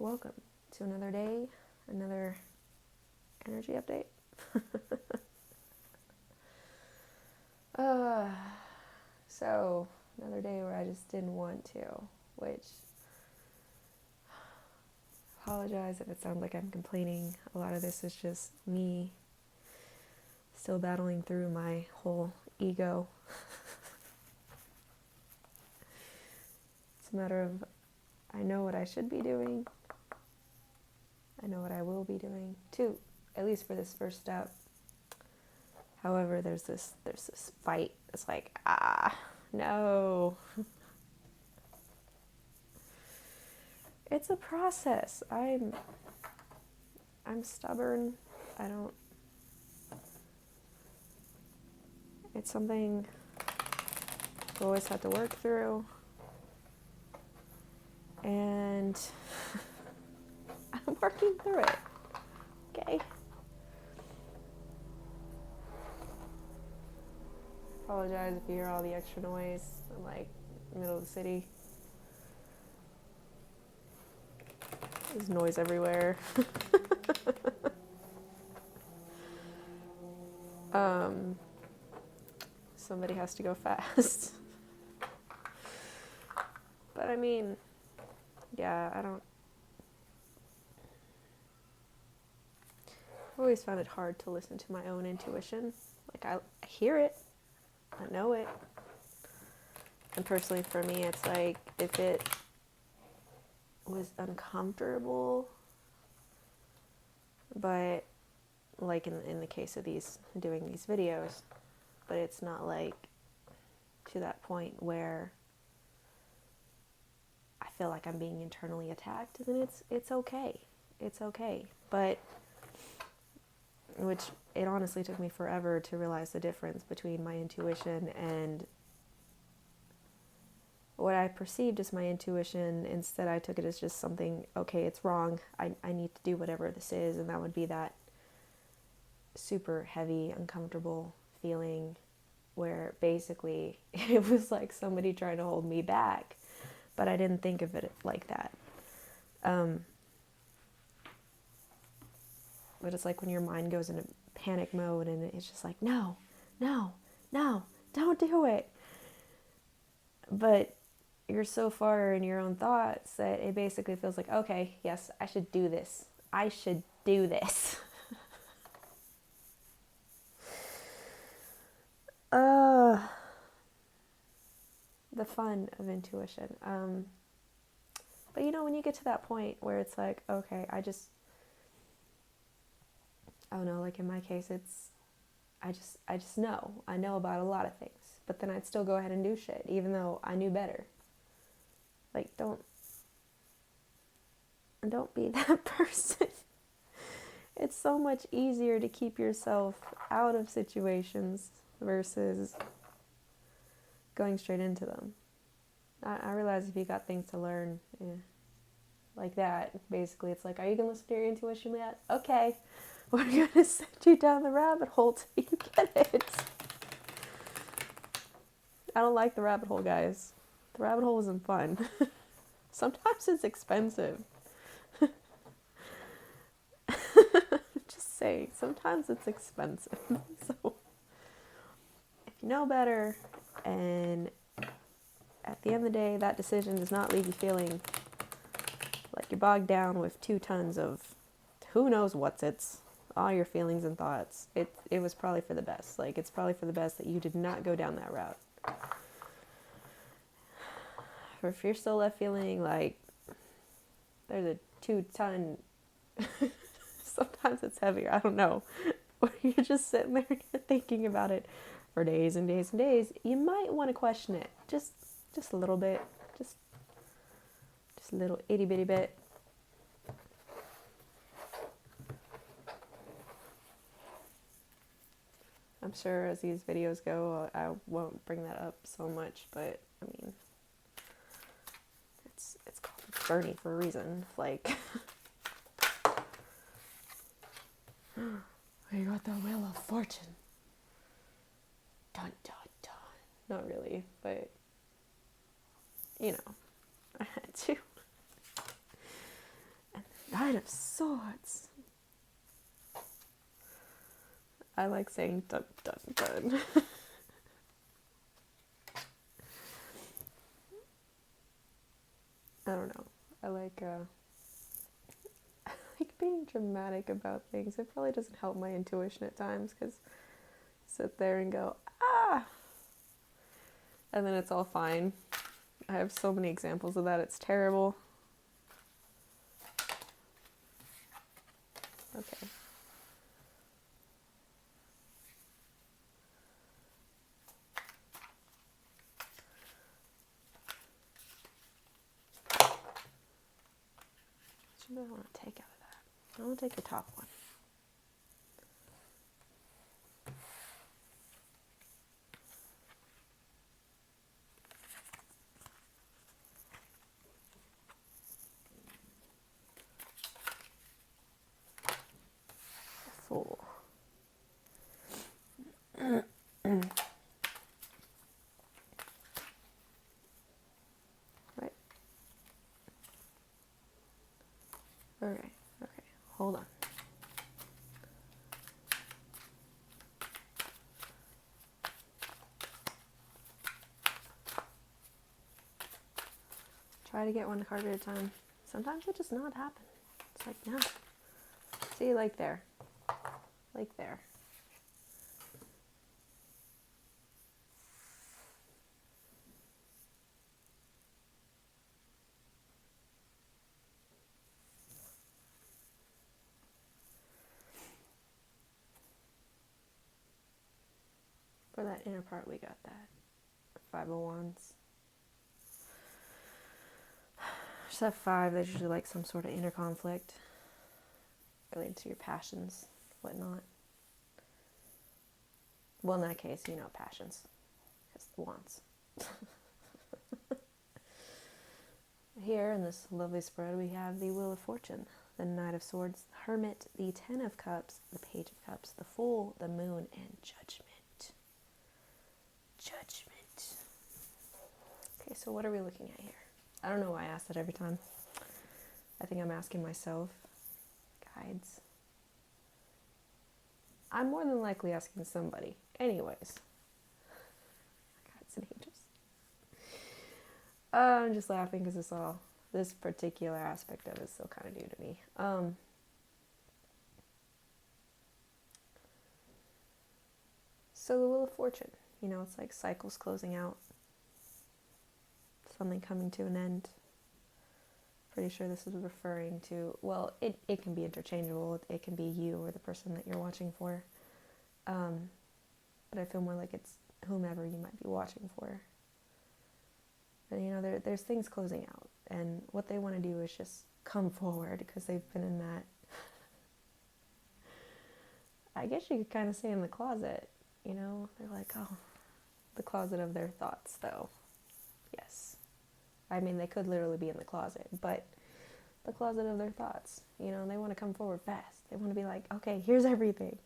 welcome to another day, another energy update. So, another day where I just didn't want to, which, apologize if it sounds like I'm complaining. A lot of this is just me still battling through my whole ego. It's a matter of, I know what I should be doing. I know what I will be doing too, at least for this first step. However, there's this fight. It's like, no. It's a process. I'm stubborn. It's something I've always had to work through. And I'm working through it. Okay. Apologize if you hear all the extra noise. I'm like in the middle of the city. There's noise everywhere. Somebody has to go fast. But I mean, yeah, I've always found it hard to listen to my own intuition. Like, I hear it. I know it. And personally for me, it's like, if it was uncomfortable, but like in the case of doing these videos, but it's not like to that point where I feel like I'm being internally attacked, then it's okay. It's okay. But which it honestly took me forever to realize the difference between my intuition and what I perceived as my intuition. Instead, I took it as just something, okay, it's wrong. I need to do whatever this is. And that would be that super heavy, uncomfortable feeling where basically it was like somebody trying to hold me back. But I didn't think of it like that. But it's like when your mind goes into panic mode and it's just like, no, don't do it. But you're so far in your own thoughts that it basically feels like, okay, yes, I should do this. The fun of intuition. But when you get to that point where it's like, okay, I don't know, like in my case, I just know. I know about a lot of things. But then I'd still go ahead and do shit, even though I knew better. Like, don't be that person. It's so much easier to keep yourself out of situations versus going straight into them. I realize if you got things to learn, like that, basically it's like, are you going to listen to your intuition yet? Okay. We're going to send you down the rabbit hole till you get it. I don't like the rabbit hole, guys. The rabbit hole isn't fun. Sometimes it's expensive. Just saying, sometimes it's expensive. So, if you know better, and at the end of the day, that decision does not leave you feeling like you're bogged down with 2 tons of who knows it's all your feelings and thoughts. It was probably for the best. Like, it's probably for the best that you did not go down that route. Or if you're still left feeling like there's a 2-ton, sometimes it's heavier, I don't know, or you're just sitting there thinking about it for days and days and days, you might want to question it. Just a little bit. Just a little itty bitty bit. I'm sure as these videos go, I won't bring that up so much, but I mean, it's called Bernie for a reason. Like, we got the Wheel of Fortune. Dun dun dun. Not really, but I had to. And Knight of Swords. I like saying dun dun dun. I don't know. I like being dramatic about things. It probably doesn't help my intuition at times because I sit there and go, ah! And then it's all fine. I have so many examples of that. It's terrible. Okay. What do I want to take out of that? I want to take the top one. Four. Right. Okay. Hold on. Try to get one card at a time. Sometimes it just not happen. It's like, no. See, like there. Like there. For that inner part, we got that. Five of Wands. Just have five. There's usually like some sort of inner conflict related to your passions, whatnot. Well, in that case, you know, passions. Because wands. Here in this lovely spread, we have the Wheel of Fortune, the Knight of Swords, the Hermit, the Ten of Cups, the Page of Cups, the Fool, the Moon, and Judgment. Judgment. Okay, so what are we looking at here? I don't know why I ask that every time. I think I'm asking myself. Guides. I'm more than likely asking somebody. Anyways. Guides and angels. I'm just laughing because this particular aspect of it is still kind of new to me. So the Wheel of Fortune. You know, it's like cycles closing out. Something coming to an end. Pretty sure this is referring to, well, it can be interchangeable. It can be you or the person that you're watching for. But I feel more like it's whomever you might be watching for. But, you know, there's things closing out. And what they want to do is just come forward because they've been in that, I guess you could kind of say in the closet, you know. They're like, oh, the closet of their thoughts, though. Yes. I mean, they could literally be in the closet, but the closet of their thoughts. You know, they want to come forward fast. They want to be like, okay, here's everything,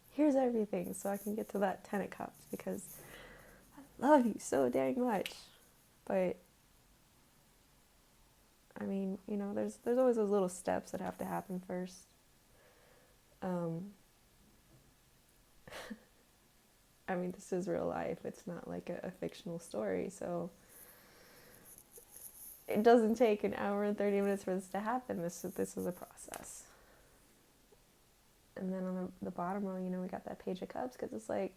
so I can get to that Ten of Cups because I love you so dang much. But, I mean, you know, there's always those little steps that have to happen first. I mean, this is real life. It's not like a fictional story, so it doesn't take an hour and 30 minutes for this to happen. This is a process. And then on the bottom row, you know, we got that Page of Cups because it's like,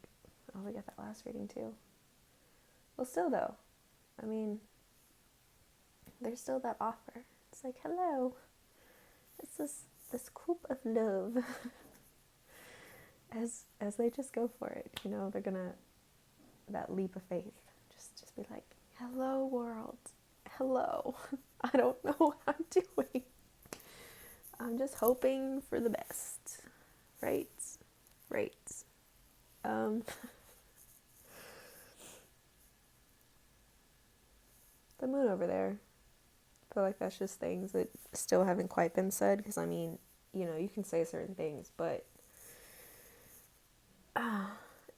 oh, we got that last reading too. Well, still though, I mean, there's still that offer. It's like, hello, it's this coupe of love. As they just go for it, you know, they're gonna, that leap of faith, just be like, hello world, hello. I don't know what I'm doing. I'm just hoping for the best. Right. The moon over there, I feel like that's just things that still haven't quite been said, because I mean, you know, you can say certain things, but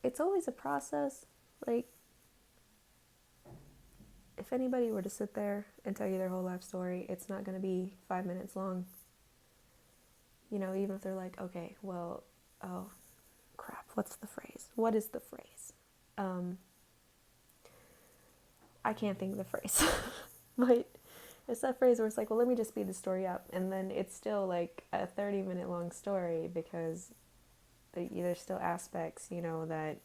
it's always a process. Like, if anybody were to sit there and tell you their whole life story, it's not going to be 5 minutes long. you know, even if they're like, okay, well, oh, crap, what's the phrase? What is the phrase? I can't think of the phrase. But it's that phrase where it's like, well, let me just speed the story up. And then it's still like a 30-minute long story because there's still aspects, you know, that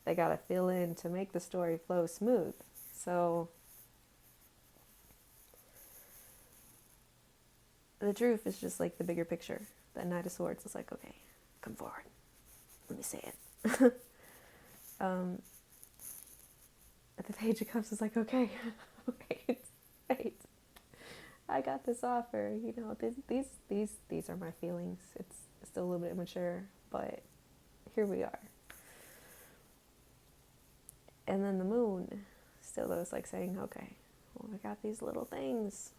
they got to fill in to make the story flow smooth. So the truth is just like the bigger picture. That Knight of Swords is like, okay, come forward. Let me say it. The Page of Cups is like, okay, wait. I got this offer. You know, these are my feelings. It's still a little bit immature, but here we are. And then the Moon still is like saying, okay, well, I got these little things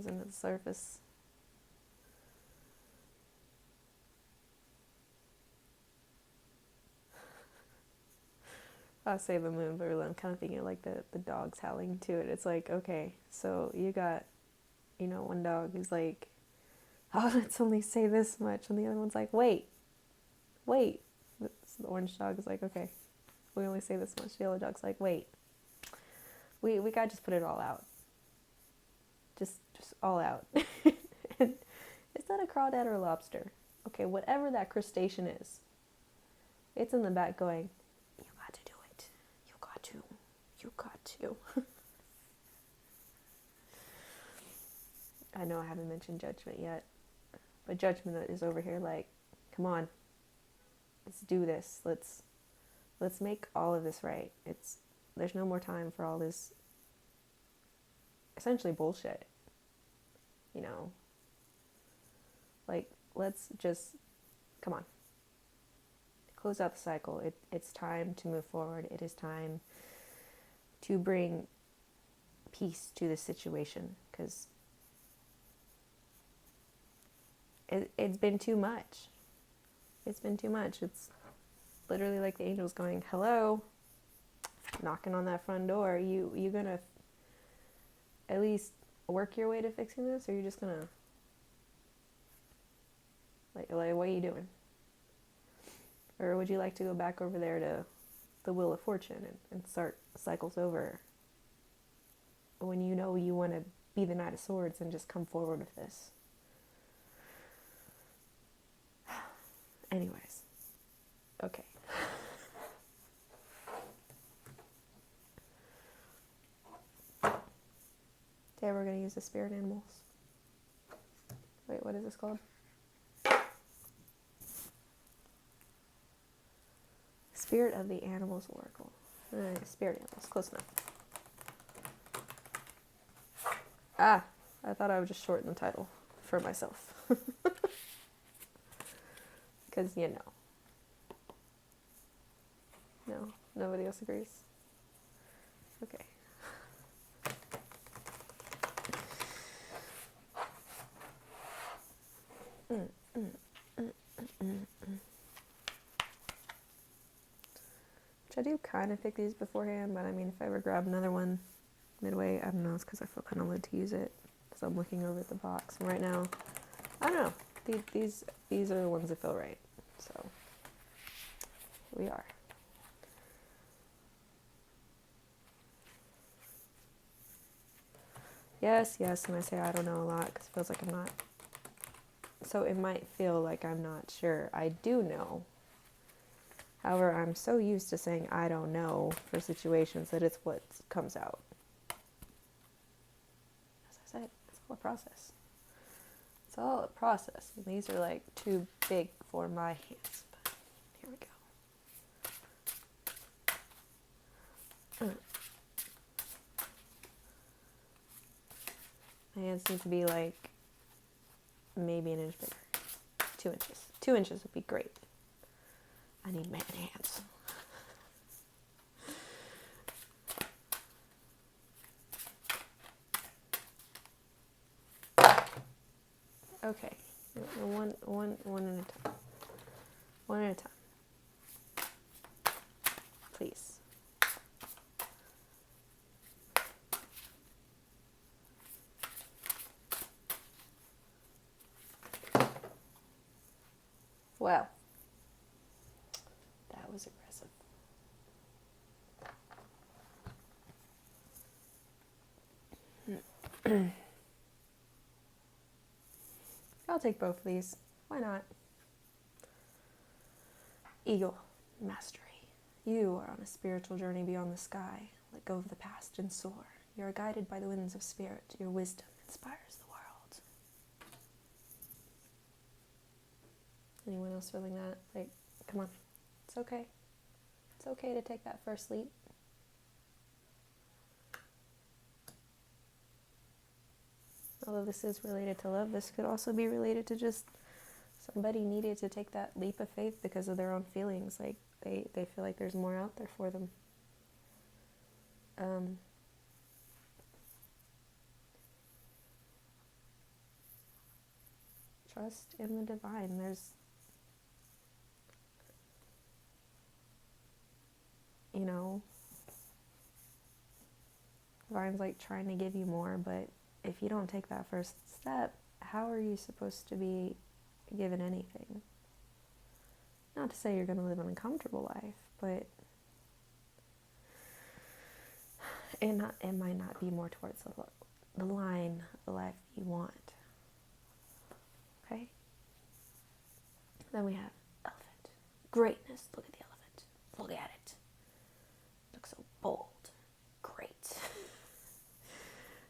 under the surface. I'll say the Moon, but really I'm kind of thinking like the dogs howling to it. It's like, okay, so you got, you know, one dog who's like, oh, let's only say this much. And the other one's like, wait. So the orange dog is like, okay, we only say this much. The yellow dog's like, wait. We gotta just put it all out. Just all out. And is that a crawdad or a lobster? Okay, whatever that crustacean is, it's in the back going, you got to do it. You got to. I know I haven't mentioned Judgment yet, but Judgment is over here like, come on, let's do this. Let's make all of this right. There's no more time for all this essentially bullshit. You know, like, let's just, come on, close out the cycle. It's time to move forward. It is time to bring peace to the situation, because it's been too much. It's been too much. It's literally like the angels going, hello, knocking on that front door. You gonna at least work your way to fixing this, or are you just gonna like what are you doing? Or would you like to go back over there to the Wheel of Fortune and start cycles over when you know you want to be the Knight of Swords and just come forward with this? Anyways, okay. Today we're going to use the spirit animals. Wait, what is this called? Spirit of the Animals Oracle. Spirit animals, close enough. Ah, I thought I would just shorten the title for myself. Because, you know. No, nobody else agrees. Okay. Which I do kind of pick these beforehand, but I mean, if I ever grab another one midway, I don't know, it's because I feel kind of led to use it, because I'm looking over at the box. And right now, I don't know, these are the ones that feel right, so here we are. Yes, and I say I don't know a lot, because it feels like I'm not, so it might feel like I'm not sure. I do know. However, I'm so used to saying I don't know for situations that it's what comes out. As I said, it's all a process. It's all a process. And these are like too big for my hands. But here we go. My hands need to be like maybe an inch bigger. 2 inches. 2 inches would be great. I need man hands. Okay, one at a time. One at a time. Please. I'll take both of these. Why not? Eagle, mastery. You are on a spiritual journey beyond the sky. Let go of the past and soar. You are guided by the winds of spirit. Your wisdom inspires the world. Anyone else feeling that? Like, come on. It's okay. It's okay to take that first leap. Although this is related to love, this could also be related to just somebody needed to take that leap of faith because of their own feelings. Like, they feel like there's more out there for them. Trust in the divine. There's, divine's like trying to give you more, but if you don't take that first step, how are you supposed to be given anything? Not to say you're going to live an uncomfortable life, but it might not be more towards the line of the life you want. Okay? Then we have elephant. Greatness. Look at the elephant. Look at it. Looks so bold. Great.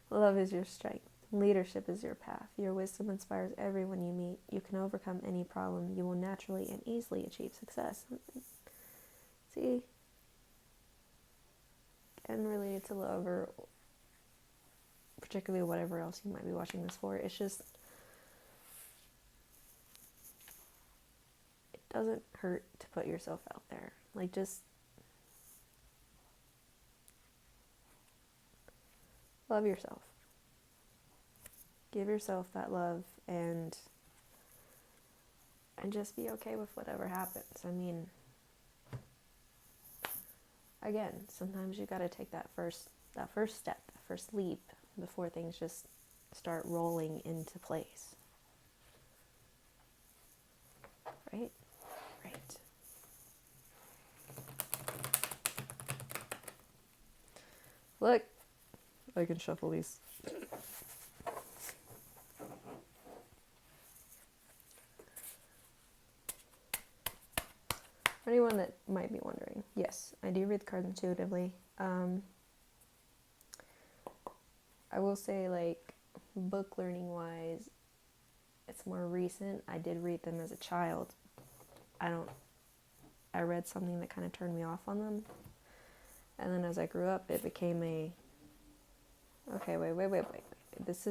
Love is your strength. Leadership is your path. Your wisdom inspires everyone you meet. You can overcome any problem. You will naturally and easily achieve success. See? And related to love, or particularly whatever else you might be watching this for, it's just, it doesn't hurt to put yourself out there. Like, just love yourself. Give yourself that love and just be okay with whatever happens. I mean, again, sometimes you got to take that first step, that first leap before things just start rolling into place. Right? Right. Look, I can shuffle these. For anyone that might be wondering, yes, I do read the cards intuitively. I will say, like, book learning wise, it's more recent. I did read them as a child. I read something that kind of turned me off on them. And then as I grew up, it became okay, wait. It's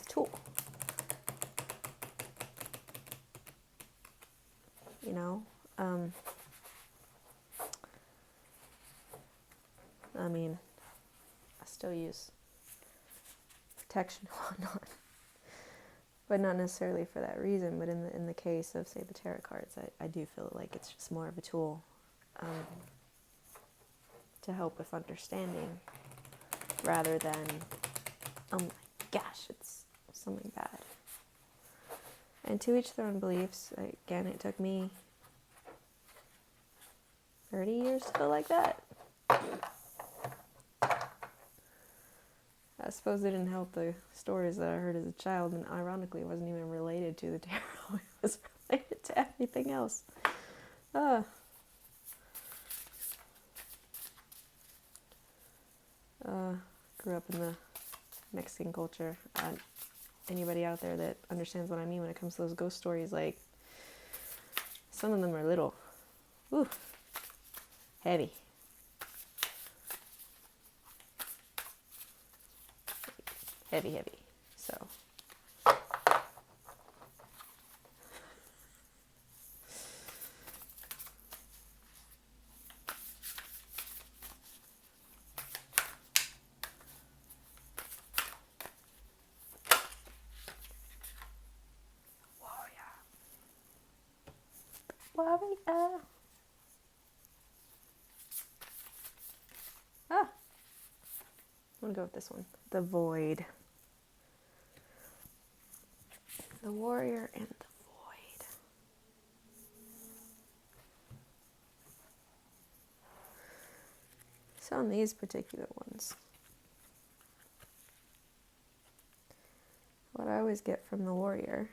a tool. I mean, I still use protection and whatnot, but not necessarily for that reason. But in the case of, say, the tarot cards, I do feel like it's just more of a tool to help with understanding, rather than, oh my gosh, it's something bad. And to each their own beliefs. Again, it took me 30 years to feel like that. I suppose it didn't help the stories that I heard as a child, and ironically, it wasn't even related to the tarot. It was related to everything else. Grew up in the Mexican culture. Anybody out there that understands what I mean when it comes to those ghost stories, like, some of them are little, heavy. Heavy. So. Warrior. I'm gonna go with this one. The Void. The Warrior and the Void. So on these particular ones, what I always get from the Warrior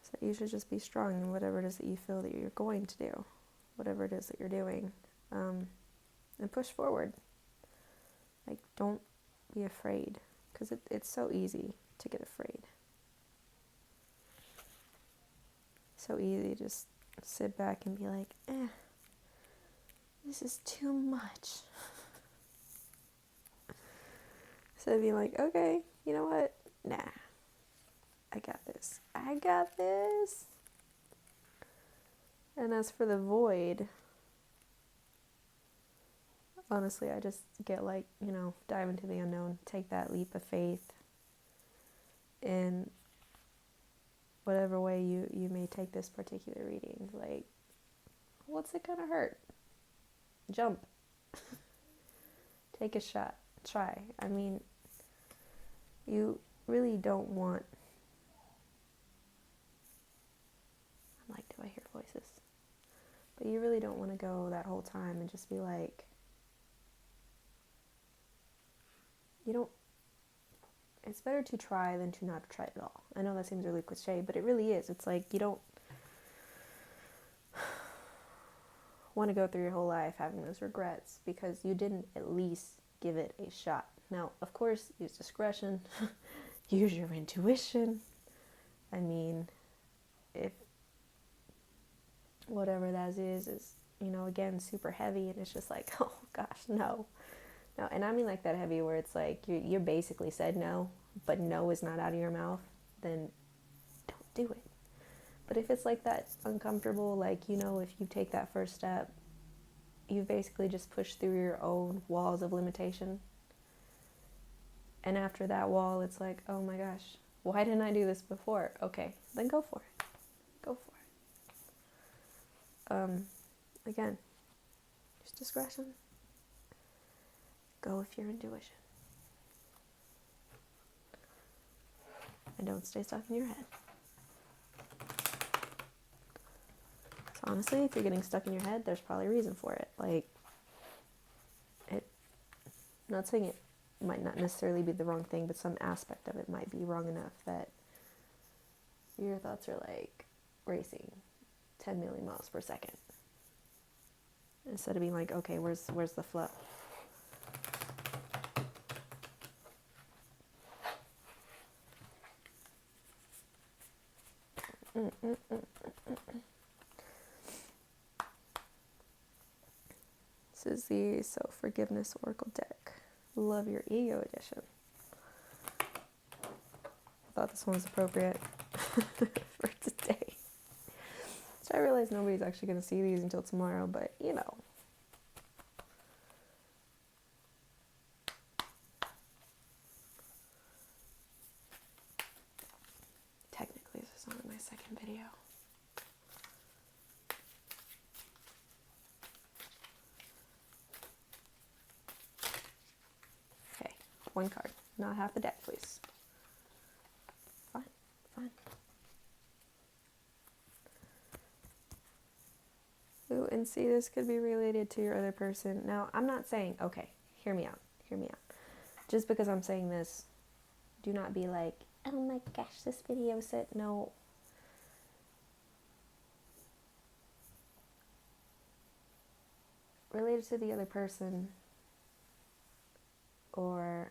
is that you should just be strong in whatever it is that you feel that you're going to do, whatever it is that you're doing, and push forward. Like, don't be afraid, because it's so easy to get afraid. So easy to just sit back and be like, this is too much. So I'd be like, okay, you know what? Nah, I got this. I got this. And as for the void, honestly, I just get like, dive into the unknown, take that leap of faith in whatever way you may take this particular reading. Like, what's it gonna hurt? Jump. Take a shot. Try. I mean, you really don't want... I'm like, do I hear voices? But you really don't want to go that whole time and just be like... It's better to try than to not try at all. I know that seems really cliche, but it really is. It's like you don't want to go through your whole life having those regrets because you didn't at least give it a shot. Now, of course, use discretion, use your intuition. I mean, if whatever that is, again, super heavy and it's just like, oh gosh, no. No, and I mean like that heavy where it's like you basically said no, but no is not out of your mouth, then don't do it. But if it's like that uncomfortable, like, if you take that first step, you've basically just pushed through your own walls of limitation. And after that wall, it's like, oh my gosh, why didn't I do this before? Okay, then go for it. Go for it. Again, use discretion. Go with your intuition. And don't stay stuck in your head. So honestly, if you're getting stuck in your head, there's probably a reason for it. Like, I'm not saying it might not necessarily be the wrong thing, but some aspect of it might be wrong enough that your thoughts are like racing 10 million miles per second. Instead of being like, okay, where's the flow? This is the Self-Forgiveness Oracle deck. Love Your Ego edition. I thought this one was appropriate for today. So I realize nobody's actually going to see these until tomorrow, but Technically, this is only my second video. Okay, one card. Not half the deck, please. Fine. Ooh, and see, this could be related to your other person. Now, I'm not saying, okay, hear me out. Just because I'm saying this, do not be like, oh my gosh, this video said no. Related to the other person, or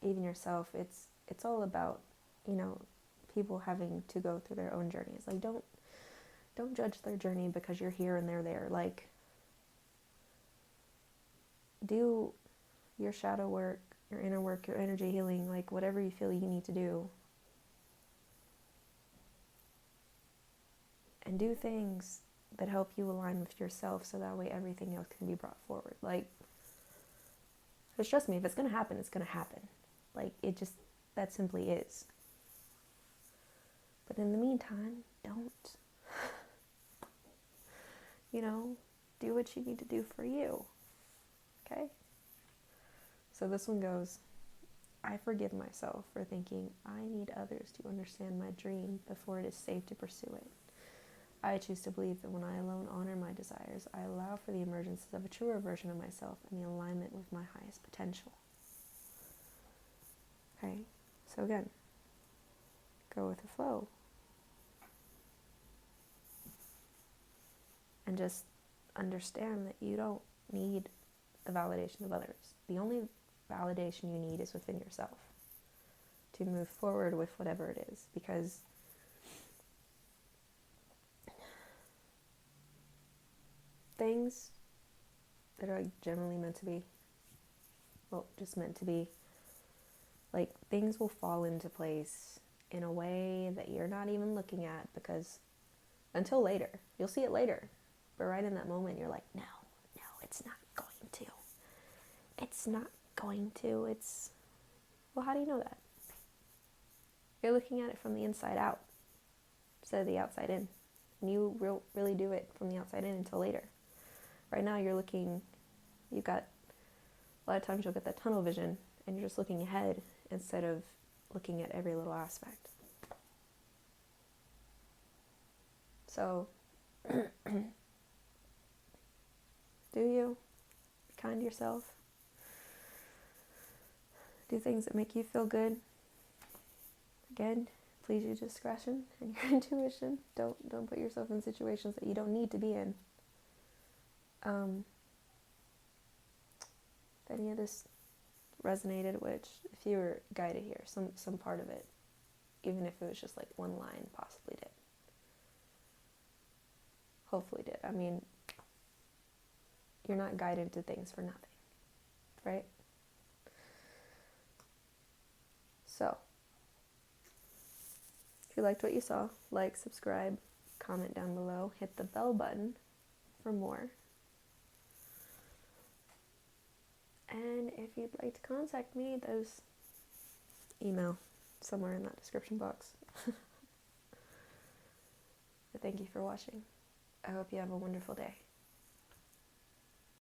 even yourself, it's all about, people having to go through their own journeys. Like, don't judge their journey because you're here and they're there. Like, do your shadow work, your inner work, your energy healing, like whatever you feel you need to do. And do things that help you align with yourself so that way everything else can be brought forward. Like, because trust me, if it's going to happen, it's going to happen. Like, that simply is. But in the meantime, don't. Do what you need to do for you. Okay? So this one goes, I forgive myself for thinking I need others to understand my dream before it is safe to pursue it. I choose to believe that when I alone honor my desires, I allow for the emergence of a truer version of myself and the alignment with my highest potential. Okay, so again, go with the flow. And just understand that you don't need the validation of others. The only validation you need is within yourself to move forward with whatever it is. Because things that are generally meant to be, well, just meant to be, like, things will fall into place in a way that you're not even looking at, because until later, you'll see it later. But right in that moment, you're like, no, it's not going to. It's not going to. It's, well, how do you know that? You're looking at it from the inside out instead of the outside in. And you really do it from the outside in until later. Right now, you've got, a lot of times you'll get that tunnel vision, and you're just looking ahead instead of looking at every little aspect. So, do you? Be kind to yourself. Do things that make you feel good. Again, please use discretion and your intuition. Don't put yourself in situations that you don't need to be in. If any of this resonated, which, if you were guided here, some part of it, even if it was just like one line, possibly did. Hopefully did. I mean, you're not guided to things for nothing, right? So, if you liked what you saw, like, subscribe, comment down below, hit the bell button for more. And if you'd like to contact me, there's email somewhere in that description box. But thank you for watching. I hope you have a wonderful day.